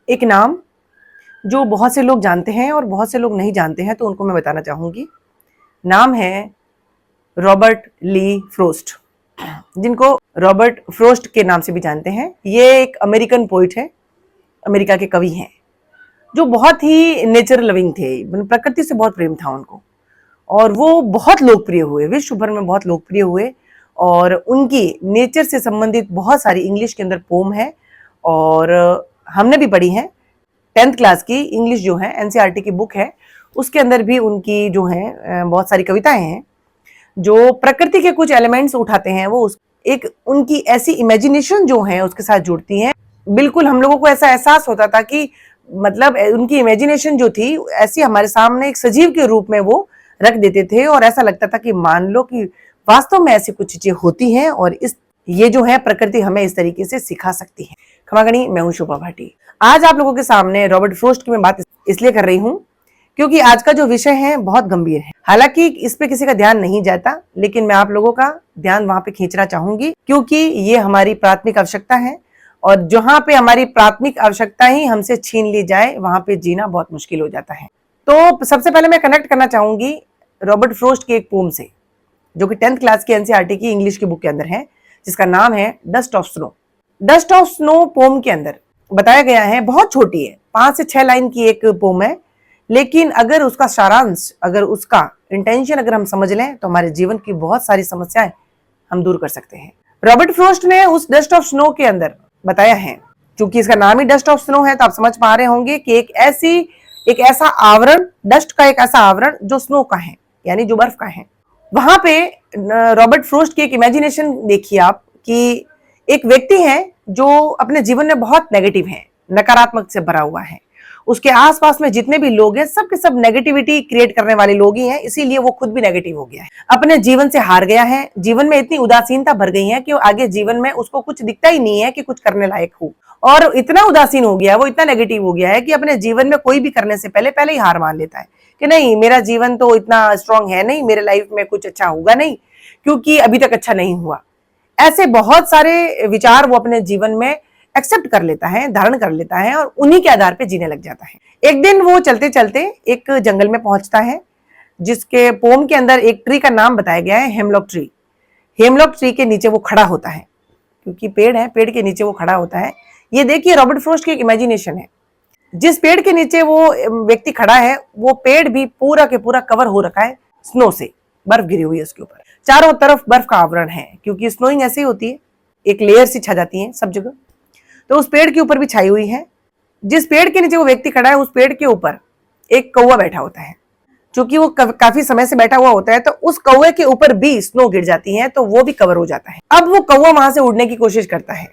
एक नाम जो बहुत से लोग जानते हैं और बहुत से लोग नहीं जानते हैं, तो उनको मैं बताना चाहूंगी। नाम है रॉबर्ट ली फ्रोस्ट, जिनको रॉबर्ट फ्रोस्ट के नाम से भी जानते हैं। ये एक अमेरिकन पोइट है, अमेरिका के कवि हैं, जो बहुत ही नेचर लविंग थे, प्रकृति से बहुत प्रेम था उनको, और वो बहुत लोकप्रिय हुए, विश्व भर में बहुत लोकप्रिय हुए। और उनकी नेचर से संबंधित बहुत सारी इंग्लिश के अंदर पोम है, और हमने भी पढ़ी है। 10th क्लास की इंग्लिश जो है, एनसीईआरटी की बुक है, उसके अंदर भी उनकी जो है बहुत सारी कविताएं हैं, जो प्रकृति के कुछ एलिमेंट्स उठाते हैं। वो एक उनकी ऐसी इमेजिनेशन जो है उसके साथ जुड़ती हैं। बिल्कुल हम लोगों को ऐसा एहसास होता था कि मतलब उनकी इमेजिनेशन जो थी ऐसी हमारे सामने एक सजीव के रूप में वो रख देते थे, और ऐसा लगता था कि मान लो कि वास्तव में ऐसी कुछ चीजें होती हैं, और ये जो है प्रकृति हमें इस तरीके से सिखा सकती है। खमागणी, मैं हूं शोभा भाटी। आज आप लोगों के सामने रॉबर्ट फ्रोस्ट की मैं बात इसलिए कर रही हूं क्योंकि आज का जो विषय है बहुत गंभीर है। हालांकि इस पे किसी का ध्यान नहीं जाता, लेकिन मैं आप लोगों का ध्यान वहां पे खींचना चाहूंगी, क्योंकि ये हमारी प्राथमिक आवश्यकता है, और जहां पे हमारी प्राथमिक आवश्यकता ही हमसे छीन ली जाए, वहां पे जीना बहुत मुश्किल हो जाता है। तो सबसे पहले मैं कनेक्ट करना चाहूंगी रॉबर्ट फ्रोस्ट की एक पोम से, जो कि 10th क्लास की एनसीईआरटी की इंग्लिश की बुक के अंदर है, जिसका नाम है dust of snow. Dust of snow poem के अंदर बताया गया है, बहुत छोटी है, 5 से 6 लाइन की एक पोम है, लेकिन अगर उसका सारांश, अगर उसका इंटेंशन अगर हम समझ लें, तो हमारे जीवन की बहुत सारी समस्याएं हम दूर कर सकते हैं। रॉबर्ट फ्रोस्ट ने उस डस्ट ऑफ स्नो के अंदर बताया है, क्योंकि इसका नाम ही डस्ट ऑफ स्नो है, तो आप समझ पा रहे होंगे कि एक ऐसा आवरण, डस्ट का एक ऐसा आवरण जो स्नो का है, यानी जो बर्फ का है। वहां पे रॉबर्ट फ्रोस्ट की एक इमेजिनेशन देखिए आप, कि एक व्यक्ति है जो अपने जीवन में बहुत नेगेटिव है, नकारात्मक से भरा हुआ है। उसके आसपास में जितने भी लोग हैं, सब के सब नेगेटिविटी क्रिएट करने वाले लोग ही हैं, इसीलिए वो खुद भी नेगेटिव हो गया है, अपने जीवन से हार गया है। जीवन में इतनी उदासीनता भर गई है कि आगे जीवन में उसको कुछ दिखता ही नहीं है कि कुछ करने लायक हो, और इतना उदासीन हो गया है, वो इतना नेगेटिव हो गया है कि अपने जीवन में कोई भी करने से पहले ही हार मान लेता है कि नहीं, मेरा जीवन तो इतना स्ट्रांग है नहीं, मेरे लाइफ में कुछ अच्छा होगा नहीं, क्योंकि अभी तक अच्छा नहीं हुआ। ऐसे बहुत सारे विचार वो अपने जीवन में एक्सेप्ट कर लेता है, धारण कर लेता है, और उन्हीं के आधार पे जीने लग जाता है। एक दिन वो चलते चलते एक जंगल में पहुंचता है, जिसके पोम के अंदर एक ट्री का नाम बताया गया है, हेमलॉक ट्री। हेमलॉक ट्री के नीचे वो खड़ा होता है, क्योंकि पेड़ है, पेड़ के नीचे वो खड़ा होता है। ये देखिए रॉबर्ट फ्रोस्ट की एक इमेजिनेशन है। जिस पेड़ के नीचे वो व्यक्ति खड़ा है, वो पेड़ भी पूरा के पूरा कवर हो रखा है स्नो से, बर्फ गिरी हुई है उसके ऊपर, चारों तरफ बर्फ का आवरण है, क्योंकि स्नोइंग ऐसी होती है, एक लेयर सी छा जाती है सब जगह, तो उस पेड़ के ऊपर भी छाई हुई है। जिस पेड़ के नीचे वो व्यक्ति खड़ा है, उस पेड़ के ऊपर एक कौवा बैठा होता है। चूंकि वो काफी समय से बैठा हुआ होता है, तो उस कौवे के ऊपर भी स्नो गिर जाती है, तो वो भी कवर हो जाता है। अब वो कौवा वहां से उड़ने की कोशिश करता है।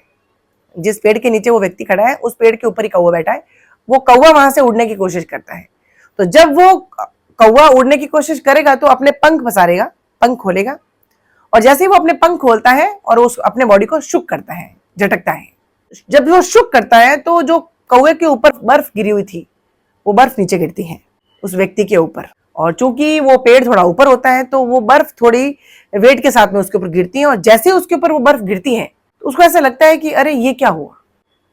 जिस पेड़ के नीचे वो व्यक्ति खड़ा है, उस पेड़ के ऊपर ही कौवा बैठा है, वो कौवा वहां से उड़ने की कोशिश करता है। तो जब वो कौवा उड़ने की कोशिश करेगा, तो अपने पंख पसारेगा, पंख खोलेगा, और जैसे ही वो अपने पंख खोलता है और उस अपने बॉडी को शुक करता है, झटकता है, जब वो शुक करता है, तो जो कौवे के ऊपर बर्फ गिरी हुई थी, वो बर्फ नीचे गिरती है उस व्यक्ति के ऊपर। और चूंकि वो पेड़ थोड़ा ऊपर होता है, तो वो बर्फ थोड़ी वेट के साथ में उसके ऊपर गिरती है, और जैसे ही उसके ऊपर वो बर्फ गिरती है, तो उसको ऐसा लगता है कि अरे ये क्या हुआ,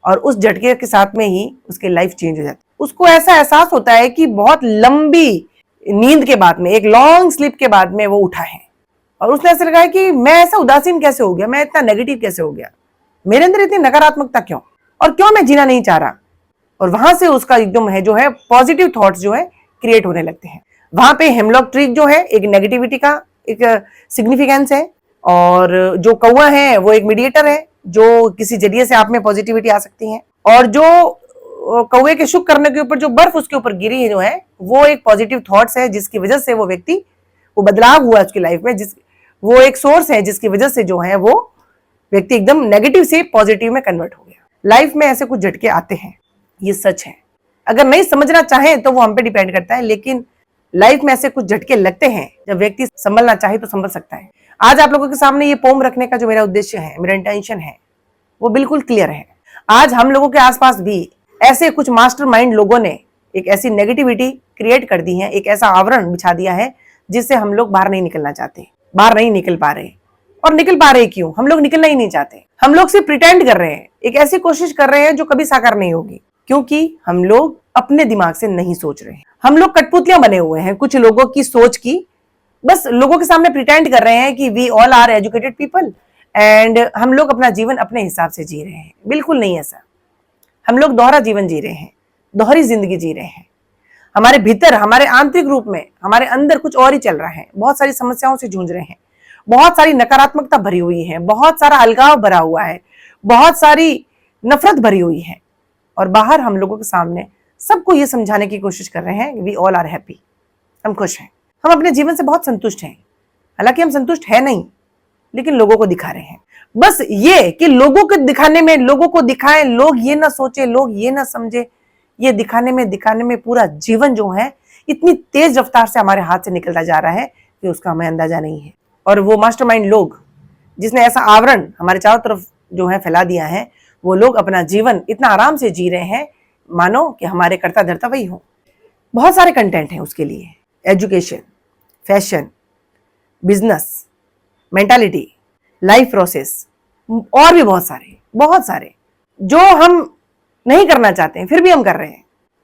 और उस झटके के साथ में ही उसकी लाइफ चेंज हो जाती है। उसको ऐसा एहसास होता है कि बहुत लंबी नींद के बाद में, एक लॉन्ग स्लीप के बाद में वो उठा है, और उसने ऐसा लगा है कि मैं ऐसा उदासीन कैसे हो गया, मैं इतना नेगेटिव कैसे हो गया, मेरे अंदर इतनी नकारात्मकता क्यों, और क्यों मैं जीना नहीं चाह रहा। और वहां से उसका एकदम है जो है पॉजिटिव थॉट्स जो है क्रिएट होने लगते हैं। वहां पे हेमलॉक ट्री जो है एक नेगेटिविटी का एक सिग्निफिकेंस है, और जो कौवा है वो एक मीडिएटर है, जो किसी जरिए से आप में पॉजिटिविटी आ सकती है। और जो कौवे के शुक करने के ऊपर जो बर्फ उसके ऊपर गिरी है जो है, वो एक पॉजिटिव थॉट्स है, जिसकी वजह से वो व्यक्ति, वो बदलाव हुआ उसकी लाइफ में, वो एक सोर्स है जिसकी वजह से जो है वो व्यक्ति एकदम नेगेटिव से पॉजिटिव में कन्वर्ट हो गया। लाइफ में ऐसे कुछ झटके आते हैं, ये सच है। अगर नहीं समझना चाहे तो वो हम पे डिपेंड करता है, लेकिन लाइफ में ऐसे कुछ झटके लगते हैं, जब व्यक्ति संभलना चाहे तो संभल सकता है। आज आप लोगों के सामने ये पोम रखने का जो मेरा उद्देश्य है, मेरा इंटेंशन है, वो बिल्कुल क्लियर है। आज हम लोगों के आसपास भी ऐसे कुछ मास्टरमाइंड लोगों ने एक ऐसी नेगेटिविटी क्रिएट कर दी है, एक ऐसा आवरण बिछा दिया है, जिससे हम लोग बाहर नहीं निकलना चाहते, बाहर नहीं निकल पा रहे। और निकल पा रहे क्यों? हम लोग निकलना ही नहीं चाहते, हम लोग सिर्फ प्रिटेंड कर रहे हैं, एक ऐसी कोशिश कर रहे हैं जो कभी साकार नहीं होगी। क्योंकि हम लोग अपने दिमाग से नहीं सोच रहे हैं। हम लोग कठपुतलियां बने हुए हैं कुछ लोगों की सोच की, बस लोगों के सामने प्रिटेंड कर रहे हैं कि we all are educated people and हम लोग अपना जीवन अपने हिसाब से जी रहे हैं। बिल्कुल नहीं ऐसा। हम लोग दोहरा जीवन जी रहे हैं, दोहरी जिंदगी जी रहे हैं। हमारे भीतर, हमारे आंतरिक रूप में, हमारे अंदर कुछ और ही चल रहा है। बहुत सारी समस्याओं से जूझ रहे हैं, बहुत सारी नकारात्मकता भरी हुई है, बहुत सारा अलगाव भरा हुआ है, बहुत सारी नफरत भरी हुई है। और बाहर हम लोगों के सामने सबको ये समझाने की कोशिश कर रहे हैं वी ऑल आर हैप्पी, हम खुश हैं, हम अपने जीवन से बहुत संतुष्ट हैं। हालांकि हम संतुष्ट है नहीं, लेकिन लोगों को दिखा रहे हैं। बस ये कि लोगों को दिखाने में, लोगों को दिखाएं, लोग ये ना सोचे, लोग ये ना समझे, ये दिखाने में पूरा जीवन जो है इतनी तेज रफ्तार से हमारे हाथ से निकलता जा रहा है कि उसका हमें अंदाजा नहीं है। और वो मास्टरमाइंड लोग जिसने ऐसा आवरण हमारे चारों तरफ जो है फैला दिया है, वो लोग अपना जीवन इतना आराम से जी रहे हैं मानो कि हमारे कर्ता धर्ता वही हो। बहुत सारे कंटेंट हैं उसके लिए, education, fashion, business, mentality, life process और भी बहुत सारे जो हम नहीं करना चाहते हैं फिर भी हम कर रहे हैं।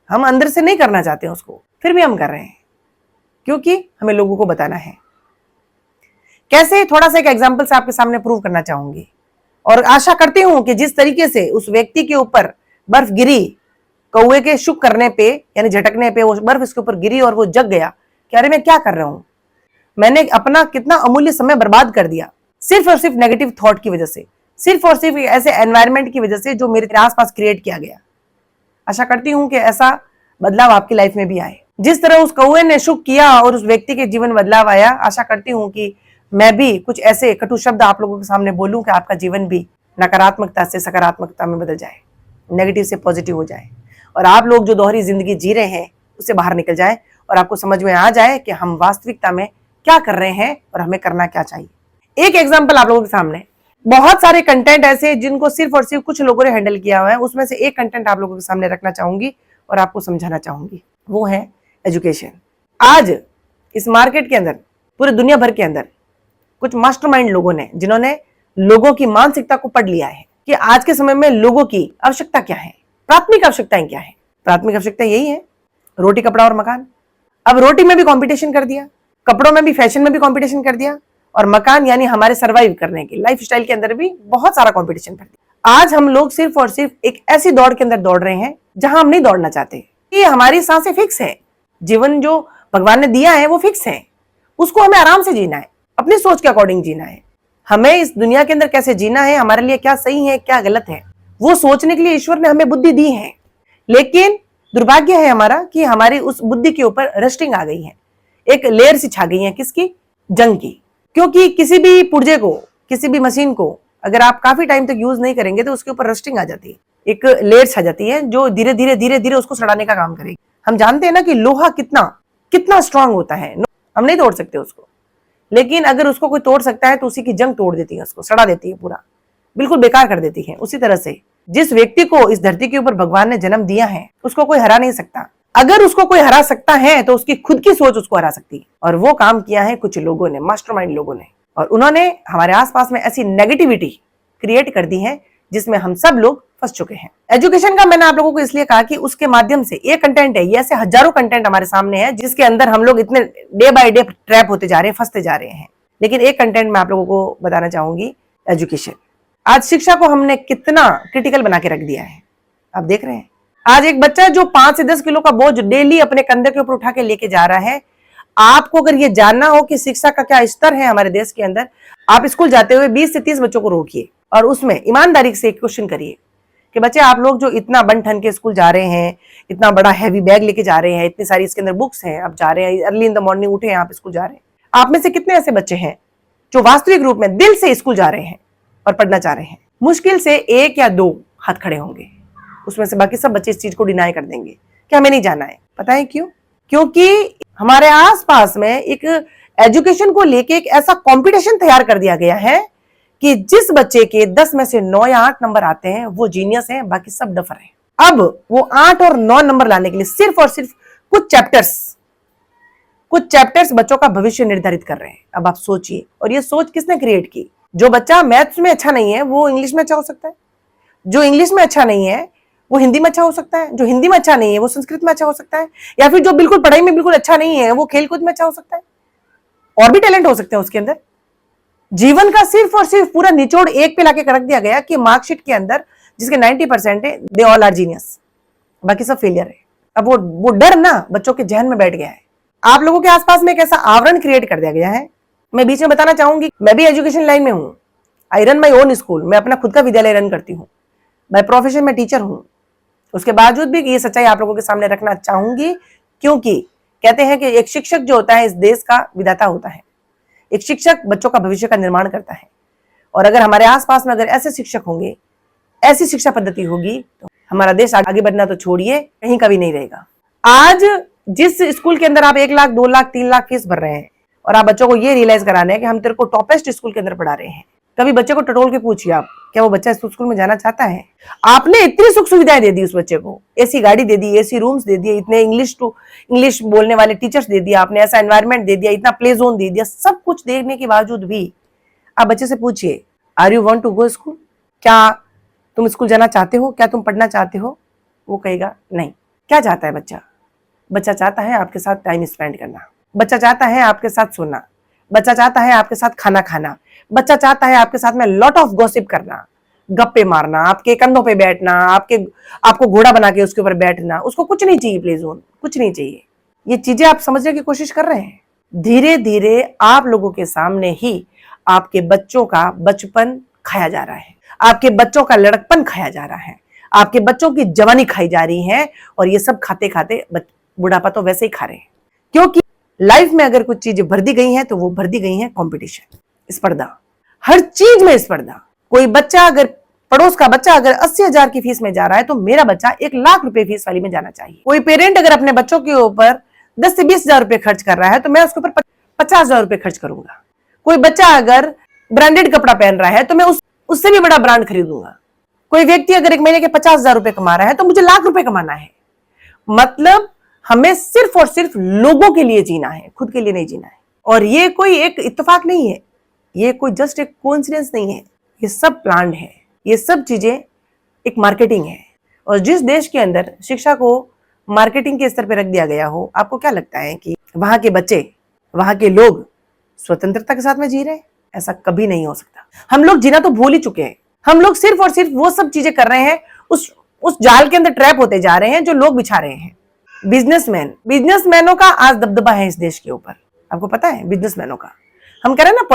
हम अंदर से नहीं करना चाहते हैं उसको, फिर भी हम कर रहे हैं क्योंकि हमें लोगों को बताना है। कैसे, थोड़ा सा एक एग्जांपल से आपके सामने प्रूव करना चाहूंगी। और आशा करती हूं कि जिस तरीके से उस व्यक्ति के ऊपर बर्फ गिरी, कौवे के शुक करने पे यानी झटकने पे वो बर्फ इसके ऊपर गिरी और वो जग गया कि अरे मैं क्या कर रहा हूं, मैंने अपना कितना अमूल्य समय बर्बाद कर दिया सिर्फ और सिर्फ नेगेटिव थॉट की वजह से, सिर्फ और सिर्फ ऐसे एनवायरनमेंट की वजह से जो मेरे आसपास क्रिएट किया गया। आशा करती हूं कि ऐसा बदलाव आपकी लाइफ में भी आए। जिस तरह उस कौवे ने शुक किया और उस व्यक्ति के जीवन बदलाव आया, आशा करती हूं कि मैं भी कुछ ऐसे कटु शब्द आप लोगों के सामने बोलूं कि आपका जीवन भी नकारात्मकता से सकारात्मकता में बदल जाए, नेगेटिव से पॉजिटिव हो जाए और आप लोग जो दोहरी जिंदगी जी रहे हैं उससे बाहर निकल जाए और आपको समझ में आ जाए कि हम वास्तविकता में क्या कर रहे हैं और हमें करना क्या चाहिए। एक एग्जाम्पल आप लोगों के सामने, बहुत सारे कंटेंट ऐसे जिनको सिर्फ और सिर्फ कुछ लोगों ने हैंडल किया हुआ है, उसमें से एक कंटेंट आप लोगों के सामने रखना चाहूंगी और आपको समझाना चाहूंगी, वो है एजुकेशन। आज इस मार्केट के अंदर, पूरे दुनिया भर के अंदर कुछ मास्टरमाइंड लोगों ने, जिन्होंने लोगों की मानसिकता को पढ़ लिया है कि आज के समय में लोगों की आवश्यकता क्या है, प्राथमिक आवश्यकताएं क्या है। प्राथमिक आवश्यकता यही है रोटी, कपड़ा और मकान। अब रोटी में भी कंपटीशन कर दिया, कपड़ों में भी, फैशन में भी कंपटीशन कर दिया और मकान यानी हमारे सरवाइव करने के लाइफ स्टाइल के अंदर भी बहुत सारा कंपटीशन कर दिया। आज हम लोग सिर्फ और सिर्फ एक ऐसी दौड़ के अंदर दौड़ रहे हैं जहां हम नहीं दौड़ना चाहते। ये हमारी सांसें फिक्स है, जीवन जो भगवान ने दिया है वो फिक्स है, उसको हमें आराम से जीना है, अपनी सोच के अकॉर्डिंग जीना है। हमें इस दुनिया के अंदर कैसे जीना है, हमारे लिए क्या सही है क्या गलत है, वो सोचने के लिए ईश्वर ने हमें बुद्धि दी है। लेकिन दुर्भाग्य है हमारा कि हमारी उस बुद्धि के ऊपर रस्टिंग आ गई है, एक लेयर सी छा गई है, किसकी, जंग की। क्योंकि किसी भी पुर्जे को, किसी भी मशीन को अगर आप काफी टाइम तक यूज नहीं करेंगे तो उसके ऊपर रस्टिंग आ जाती है, एक लेयर छा जाती है जो धीरे धीरे उसको सड़ाने का काम करेगी। हम जानते हैं ना कि लोहा कितना स्ट्रांग होता है, हम नहीं तोड़ सकते उसको, लेकिन अगर उसको कोई तोड़ सकता है तो उसी की जंग तोड़ देती है, उसको सड़ा देती है, पूरा बिल्कुल बेकार कर देती है। उसी तरह से जिस व्यक्ति को इस धरती के ऊपर भगवान ने जन्म दिया है उसको कोई हरा नहीं सकता। अगर उसको कोई हरा सकता है तो उसकी खुद की सोच उसको हरा सकती है। और वो काम किया है कुछ लोगों ने, मास्टरमाइंड लोगों ने, और उन्होंने हमारे आसपास में ऐसी नेगेटिविटी क्रिएट कर दी है जिसमें हम सब लोग फंस चुके हैं। एजुकेशन का मैंने आप लोगों को इसलिए कहा कि उसके माध्यम से एक कंटेंट है, ये ऐसे हजारों कंटेंट हमारे सामने है जिसके अंदर हम लोग इतने डे बाय डे ट्रैप होते जा रहे हैं, फंसते जा रहे हैं। लेकिन एक कंटेंट मैं आप लोगों को बताना चाहूंगी, एजुकेशन। आज शिक्षा को हमने कितना क्रिटिकल बना के रख दिया है, आप देख रहे हैं। आज एक बच्चा जो 5 से 10 किलो का बोझ डेली अपने कंधे के ऊपर उठा के लेके जा रहा है, आपको अगर ये जानना हो कि शिक्षा का क्या स्तर है हमारे देश के अंदर, आप स्कूल जाते हुए 20 से 30 बच्चों को रोकिए और उसमें ईमानदारी से एक क्वेश्चन करिए कि बच्चे, आप लोग जो इतना बन ठन के स्कूल जा रहे हैं, इतना बड़ा हैवी बैग लेके जा रहे हैं, इतनी सारी इसके अंदर बुक्स हैं, आप जा रहे हैं, अर्ली इन द मॉर्निंग उठे हैं, आप स्कूल जा रहे हैं, आप में से कितने ऐसे बच्चे हैं जो वास्तविक रूप में दिल से स्कूल जा रहे हैं और पढ़ना चाह रहे हैं? मुश्किल से 1 या 2 हाथ खड़े होंगे, उसमें से बाकी सब बच्चे इस चीज को डिनाई कर देंगे कि हमें नहीं जाना है। पता है क्यों? क्योंकि हमारे आसपास में एक एजुकेशन को लेके एक ऐसा कंपटीशन तैयार कर दिया गया है कि जिस बच्चे के 10 में से 9 या 8 नंबर आते हैं वो जीनियस है, बाकी सब डफर है। अब वो 8 और 9 नंबर लाने के लिए सिर्फ और सिर्फ कुछ चैप्टर्स बच्चों का भविष्य निर्धारित कर रहे हैं। अब आप सोचिए, और ये सोच किसने क्रिएट की? जो बच्चा मैथ्स में अच्छा नहीं है वो इंग्लिश में अच्छा हो सकता है, जो इंग्लिश में अच्छा नहीं है वो हिंदी में अच्छा हो सकता है, जो हिंदी में अच्छा नहीं है वो संस्कृत में अच्छा हो सकता है, या फिर जो बिल्कुल पढ़ाई में बिल्कुल अच्छा नहीं है वो खेलकूद में अच्छा हो सकता है। और भी टैलेंट हो सकते हैं उसके अंदर। जीवन का सिर्फ और सिर्फ पूरा निचोड़ एक पे लाके रख दिया गया कि मार्कशीट के अंदर जिसके 90% है दे ऑल आर जीनियस, बाकी सब फेलियर है। अब वो डर ना बच्चों के जहन में बैठ गया है। आप लोगों के आसपास में एक ऐसा आवरण क्रिएट कर दिया गया है। मैं बीच में बताना चाहूंगी, मैं भी एजुकेशन लाइन में हूं। I run my own school, मैं अपना खुद का विद्यालय रन करती हूँ। मैं प्रोफेशन में टीचर हूं। उसके बावजूद भी ये सच्चाई आप लोगों के सामने रखना चाहूंगी, क्योंकि कहते हैं कि एक शिक्षक जो होता है इस देश का विधाता होता है। एक शिक्षक बच्चों का भविष्य का निर्माण करता है। और अगर हमारे आसपास में अगर ऐसे शिक्षक होंगे, ऐसी शिक्षा पद्धति होगी, तो हमारा देश आगे बढ़ना तो छोड़िए कहीं का भी नहीं रहेगा। आज जिस स्कूल के अंदर आप 1 लाख 2 लाख 3 लाख फीस भर रहे हैं और आप बच्चों को ये रियलाइज कराने हैं कि हम तेरे को टॉपेस्ट स्कूल के अंदर पढ़ा रहे हैं, कभी बच्चे को टटोल के पूछिए आप, क्या वो बच्चा इस स्कूल में जाना चाहता है? आपने इतनी सुख सुविधाएं दे दी उस बच्चे को, ऐसी गाड़ी दे दी, ऐसी रूम्स दे दिए, इतने इंग्लिश बोलने वाले टीचर्स दे दिया आपने, ऐसा एनवायरमेंट दे दिया, इतना प्ले जोन दे दिया, सब कुछ देने के बावजूद भी आप बच्चे से पूछिए, are you want to go school? क्या तुम स्कूल जाना चाहते हो? क्या तुम पढ़ना चाहते हो? वो कहेगा नहीं। क्या चाहता है बच्चा? बच्चा चाहता है आपके साथ टाइम स्पेंड करना, बच्चा चाहता है आपके साथ सोना, बच्चा चाहता है आपके साथ खाना खाना, बच्चा चाहता है आपके साथ में लॉट ऑफ गॉसिप करना, गप्पे मारना, आपके कंधों पे बैठना, आपको घोड़ा बना के उसके ऊपर बैठना। उसको कुछ नहीं चाहिए प्ले जोन, कुछ नहीं चाहिए। ये चीजें आप समझने की कोशिश कर रहे हैं। धीरे धीरे आप लोगों के सामने ही आपके बच्चों का बचपन खाया जा रहा है, आपके बच्चों का लड़कपन खाया जा रहा है, आपके बच्चों की जवानी खाई जा रही है। और ये सब खाते खाते बुढ़ापा तो वैसे ही खा रहे हैं, क्योंकि लाइफ में अगर कुछ चीजें भर दी गई हैं तो वो भर दी गई हैं कंपटीशन, स्पर्धा, हर चीज में स्पर्धा। कोई बच्चा अगर पड़ोस का बच्चा अगर 80,000 की फीस में जा रहा है तो मेरा बच्चा 1 लाख रुपए फीस वाली में जाना चाहिए। कोई पेरेंट अगर अपने बच्चों के ऊपर 10 से 20,000 रुपए खर्च कर रहा है तो मैं उसके ऊपर 50,000 रुपए खर्च करूंगा। कोई बच्चा अगर ब्रांडेड कपड़ा पहन रहा है तो मैं उससे भी बड़ा ब्रांड खरीदूंगा। कोई व्यक्ति अगर एक महीने के 50,000 रुपए कमा रहा है तो मुझे लाख रुपए कमाना है। मतलब हमें सिर्फ और सिर्फ लोगों के लिए जीना है, खुद के लिए नहीं जीना है। और ये कोई एक इत्तेफाक नहीं है, ये कोई जस्ट एक कोइंसिडेंस नहीं है, ये सब प्लान्ड है। ये सब चीजें एक मार्केटिंग है। और जिस देश के अंदर शिक्षा को मार्केटिंग के स्तर पर रख दिया गया हो, आपको क्या लगता है कि वहां के बच्चे, वहां के लोग स्वतंत्रता के साथ में जी रहे हैं? ऐसा कभी नहीं हो सकता। हम लोग जीना तो भूल ही चुके हैं। हम लोग सिर्फ और सिर्फ वो सब चीजें कर रहे हैं, उस जाल के अंदर ट्रैप होते जा रहे हैं जो लोग बिछा रहे हैं। बिजनेसमैनों का आज दबदबा है इस देश के ऊपर, आपको पता है? बिजनेसमैनों का, हम कह रहे हैं ना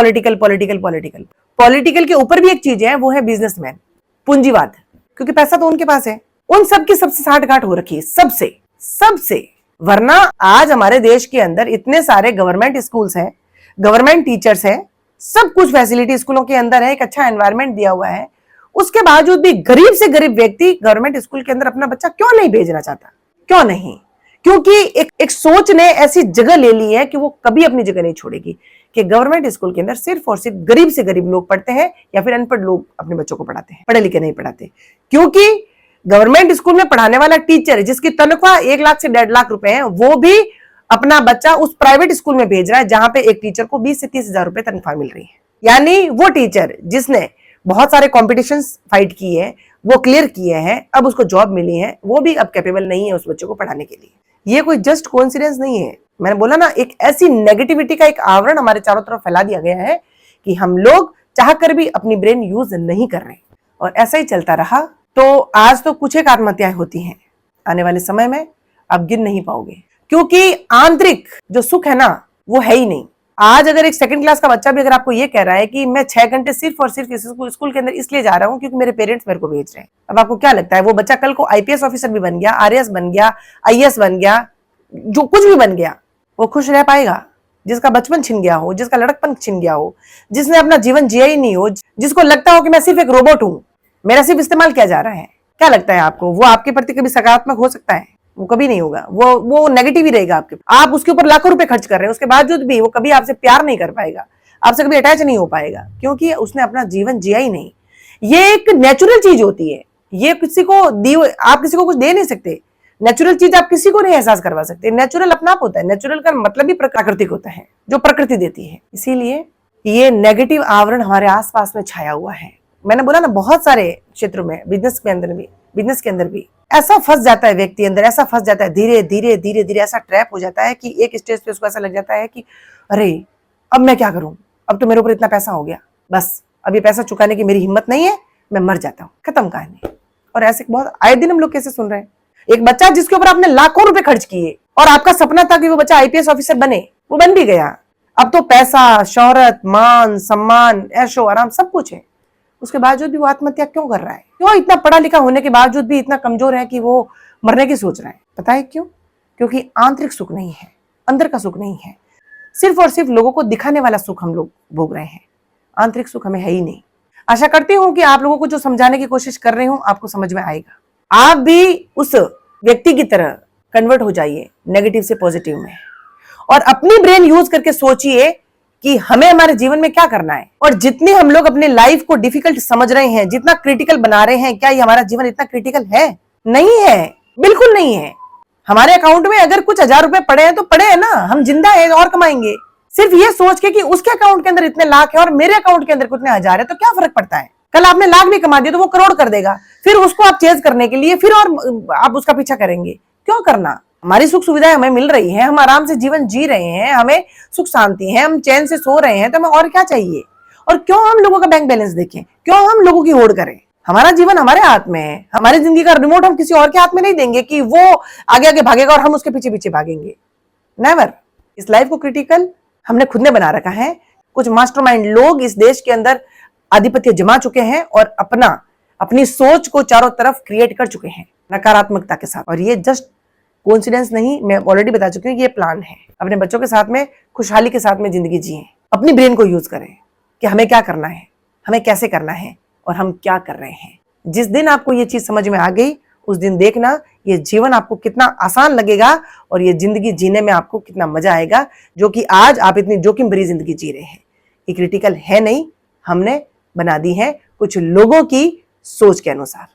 पॉलिटिकल के ऊपर भी एक चीज है, वो है बिजनेसमैन, पूंजीवाद। क्योंकि पैसा तो उनके पास है, उन सबकी सबसे साठगांठ हो रखी है, सबसे। वरना आज हमारे देश के अंदर इतने सारे गवर्नमेंट स्कूल्स हैं, गवर्नमेंट टीचर्स हैं, सब कुछ फैसिलिटी स्कूलों के अंदर है, एक अच्छा एनवायरमेंट दिया हुआ है। उसके बावजूद भी गरीब से गरीब व्यक्ति गवर्नमेंट स्कूल के अंदर अपना बच्चा क्यों नहीं भेजना चाहता? क्यों नहीं? क्योंकि एक सोच ने ऐसी जगह ले ली है कि वो कभी अपनी जगह नहीं छोड़ेगी कि गवर्नमेंट स्कूल के अंदर सिर्फ और सिर्फ गरीब से गरीब लोग पढ़ते हैं या फिर अनपढ़ लोग अपने बच्चों को पढ़ाते हैं, पढ़े लिखे नहीं पढ़ाते। क्योंकि गवर्नमेंट स्कूल में पढ़ाने वाला टीचर जिसकी तनख्वाह 1 लाख से 1.5 लाख रुपए है, वो भी अपना बच्चा उस प्राइवेट स्कूल में भेज रहा है जहां पे एक टीचर को 20 से 30,000 रुपए तनख्वाह मिल रही है। यानी वो टीचर जिसने बहुत सारे कॉम्पिटिशंस फाइट किए हैं, वो क्लियर किए हैं, अब उसको जॉब मिली है, वो भी अब कैपेबल नहीं है उस बच्चे को पढ़ाने के लिए। ये कोई जस्ट कोइंसिडेंस नहीं है। मैंने बोला ना, एक ऐसी नेगेटिविटी का एक आवरण हमारे चारों तरफ फैला दिया गया है कि हम लोग चाहकर भी अपनी ब्रेन यूज नहीं कर रहे। और ऐसा ही चलता रहा तो आज तो कुछ एक आत्महत्याएं होती हैं, आने वाले समय में आप गिन नहीं पाओगे, क्योंकि आंतरिक जो सुख है ना वो है ही नहीं। आज अगर एक 2nd क्लास का बच्चा भी अगर आपको ये कह रहा है कि मैं 6 घंटे सिर्फ और सिर्फ इस स्कूल के अंदर इसलिए जा रहा हूं क्योंकि मेरे पेरेंट्स मेरे को भेज रहे हैं, अब आपको क्या लगता है वो बच्चा कल को IPS ऑफिसर भी बन गया, RAS बन गया, IAS बन गया, जो कुछ भी बन गया, वो खुश रह पाएगा? जिसका बचपन छिन गया हो, जिसका लड़कपन छिन गया हो, जिसने अपना जीवन जिया ही नहीं हो, जिसको लगता हो कि मैं सिर्फ एक रोबोट हूं, मेरा सिर्फ इस्तेमाल किया जा रहा है, क्या लगता है आपको वो आपके प्रति कभी सकारात्मक हो सकता है? वो कभी नहीं होगा, वो नेगेटिव ही रहेगा आपके। आप उसके ऊपर लाखों रुपए खर्च कर रहे हैं, उसके बावजूद भी वो कभी आपसे प्यार नहीं कर पाएगा, आपसे कभी अटैच नहीं हो पाएगा, क्योंकि उसने अपना जीवन जिया ही नहीं। ये एक नेचुरल चीज होती है, ये किसी को आप किसी को कुछ दे नहीं सकते। नेचुरल चीज आप किसी को नहीं एहसास करवा सकते। नेचुरल अपना आप होता है, नेचुरल का मतलब भी प्राकृतिक होता है, जो प्रकृति देती है। इसीलिए ये नेगेटिव आवरण हमारे आसपास में छाया हुआ है। मैंने बोला ना, बहुत सारे क्षेत्रों में, बिजनेस के अंदर भी ऐसा फंस जाता है व्यक्ति अंदर, ऐसा फंस जाता है, धीरे धीरे धीरे धीरे ऐसा ट्रैप हो जाता है कि एक स्टेज पे उसको ऐसा लग जाता है कि अरे अब मैं क्या करूं, अब तो मेरे ऊपर इतना पैसा हो गया, बस अब ये पैसा चुकाने की मेरी हिम्मत नहीं है, मैं मर जाता हूँ, खत्म कहानी। और ऐसे बहुत आए दिन हम लोग कैसे सुन रहे हैं। एक बच्चा जिसके ऊपर आपने लाखों रुपए खर्च किए और आपका सपना था कि वो बच्चा आईपीएस ऑफिसर बने, वो बन भी गया। अब तो पैसा, शोहरत, मान सम्मान, ऐशो आराम सब कुछ है, उसके बावजूद भी वो आत्महत्या क्यों कर रहा है? क्यों इतना पढ़ा लिखा होने के बावजूद भी इतना कमजोर है कि वो मरने की सोच रहा है? पता है क्यों? क्योंकि आंतरिक सुख नहीं है, अंदर का सुख नहीं है। सिर्फ और सिर्फ लोगों को दिखाने वाला सुख हम लोग भोग रहे हैं, आंतरिक सुख हमें है ही नहीं। आशा करती हूं कि आप लोगों को जो समझाने की कोशिश कर रही हूं आपको समझ में आएगा। आप भी उस व्यक्ति की तरह कन्वर्ट हो जाइए नेगेटिव से पॉजिटिव में, और अपनी ब्रेन यूज करके सोचिए कि हमें हमारे जीवन में क्या करना है। और जितने हम लोग अपने लाइफ को डिफिकल्ट समझ रहे हैं, जितना क्रिटिकल बना रहे हैं, क्या ये हमारा जीवन इतना क्रिटिकल है? नहीं है, बिल्कुल नहीं है। हमारे अकाउंट में अगर कुछ 1000 रुपए पड़े हैं तो पड़े हैं ना, हम जिंदा हैं और कमाएंगे। सिर्फ ये सोच के कि उसके अकाउंट के अंदर इतने लाख है और मेरे अकाउंट के अंदर कितने हजार है, तो क्या फर्क पड़ता है? कल आपने लाख भी कमा दिया तो वो करोड़ कर देगा, फिर उसको आप चेज करने के लिए फिर और आप उसका पीछा करेंगे। क्यों करना? हमारी सुख सुविधाएं हमें मिल रही है, हम आराम से जीवन जी रहे हैं, हमें सुख शांति है, हम चैन से सो रहे हैं, तो हमें और क्या चाहिए? और क्यों हम लोगों का बैंक बैलेंस देखें? क्यों हम लोगों की होड़ करें? हमारा जीवन हमारे हाथ में है, हमारी जिंदगी का रिमोट हम किसी और के हाथ में नहीं देंगे कि वो आगे आगे भागेगा और हम उसके पीछे पीछे भागेंगे। नेवर। इस लाइफ को क्रिटिकल हमने खुद ने बना रखा है। कुछ मास्टरमाइंड लोग इस देश के अंदर आधिपत्य जमा चुके हैं और अपनी सोच को चारों तरफ क्रिएट कर चुके हैं नकारात्मकता के साथ। और ये जस्ट कोइंसिडेंस नहीं, मैं ऑलरेडी बता चुकी हूँ, ये प्लान है। अपने बच्चों के साथ में खुशहाली के साथ में जिंदगी जिए, अपनी ब्रेन को यूज करें कि हमें क्या करना है, हमें कैसे करना है और हम क्या कर रहे हैं। जिस दिन आपको ये चीज समझ में आ गई, उस दिन देखना ये जीवन आपको कितना आसान लगेगा और ये जिंदगी जीने में आपको कितना मजा आएगा, जो कि आज आप इतनी जोखिम भरी जिंदगी जी रहे हैं। ये क्रिटिकल है नहीं, हमने बना दी है कुछ लोगों की सोच के अनुसार।